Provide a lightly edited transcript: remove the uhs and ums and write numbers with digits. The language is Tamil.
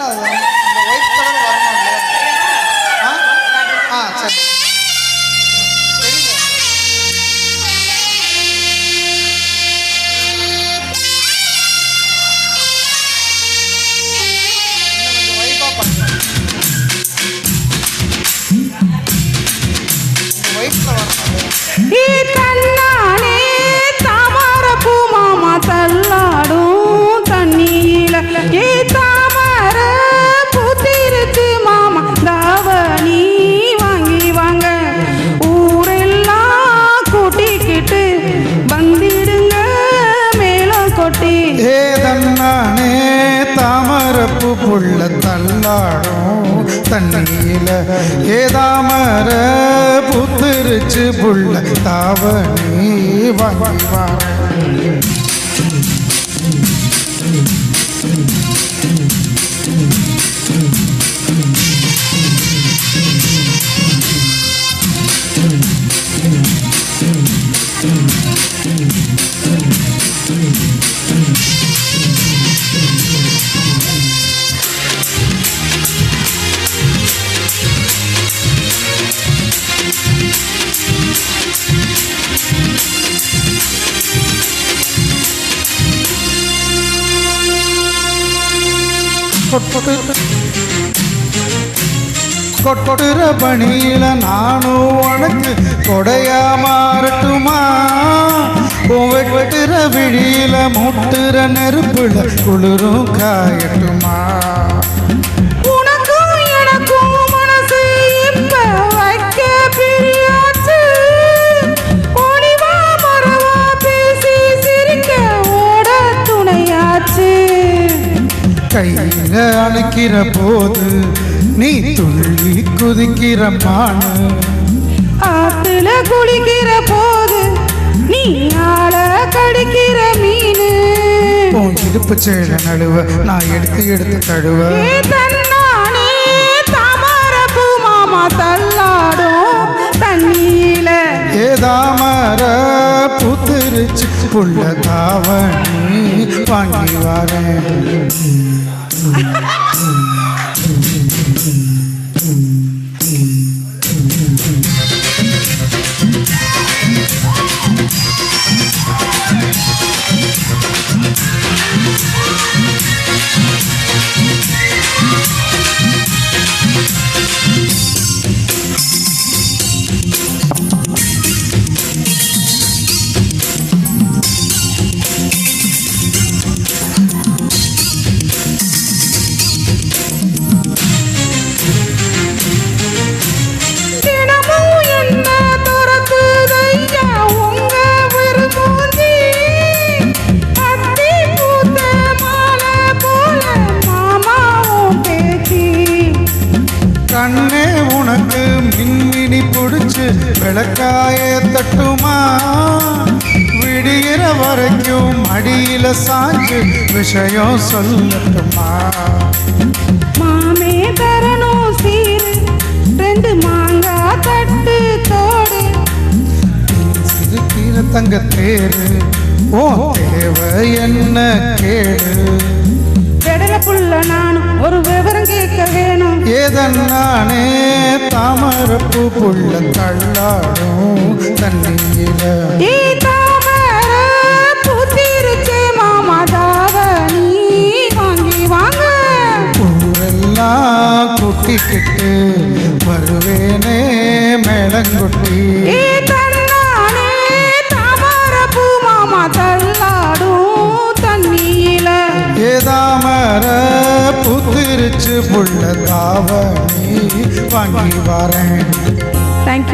ஒயிட் கலர் வரணும் இல்லையா? சரி. தன்னானே தாமரப்பூ மாமா தள்ளாடும் தண்ணியில ஏ தாமர பூத்திருச்சு மாமா தாவணி வாங்கி வாங்க ஊரெல்லாம் கூட்டிக்கிட்டு வந்திடுங்க மேலும் கொட்டி ஏ தன்னானே தாமரப்பூ புள்ள தள்ளாடும் தண்ணியில ஏதாமர புத்திருச்சு புள்ள தாவணி வாங்கி வாங்க கொட்டுற பணியில நானும் உனக்கு கொடையா மாறட்டுமா? வெட்டுற விழியில முட்டுற நெருப்புல குளிரும் காயட்டுமா? உனக்கும் எனக்கும் மனசு இப்ப வைக்க பிரியாச்சு ஓடிவா மரவா பேசி சிரிக்க ஓட துணையாச்சு கையில அணைக்கிற போது நீ துள்ளி குதிக்கிற மானு ஆத்துல குளிக்கிற போது நீ ஆள கடிக்கிற மீனு இடுப்பு சேல நடுவ நான் எடுத்து தழுவ தன்னானே தாமரப்பூ மாமா தள்ளாடும் தண்ணியில ஏதாமர புத்திருச்சு புள்ள தாவணி வாங்கி வரேன் கண்ணே உனக்கு மின்மினி பிடிச்சு விளக்காய தட்டுமா? விடிகிற வரைக்கும் அடியில சாஞ்சு விஷயம் சொல்லட்டுமா? மாமே தரணும் சீரு 2 மாங்கா தட்டு தோடு சிறுக்கீர தங்க தேரு ஓ தேவை என்ன கேடு? பெடல புள்ள நானும் ஒரு விவரம் கேட்க வேணும் ஏதன்னானே தாமரப்பூ புள்ள தள்ளாடும் தண்ணியில தாமர பூத்திருச்சே மாமா தாவணி வாங்கி வாங்க ஊரெல்லாம் கூட்டிக்கிட்டு வருவேனே மேளங்குட்டி தன்னானே தாமரப்பூ மாமா தள்ளாடும் தண்ணியில ஏதாமர புத்திருச்சு புள்ள தாவணி வாங்கி வரேன். தேங்க்யூ.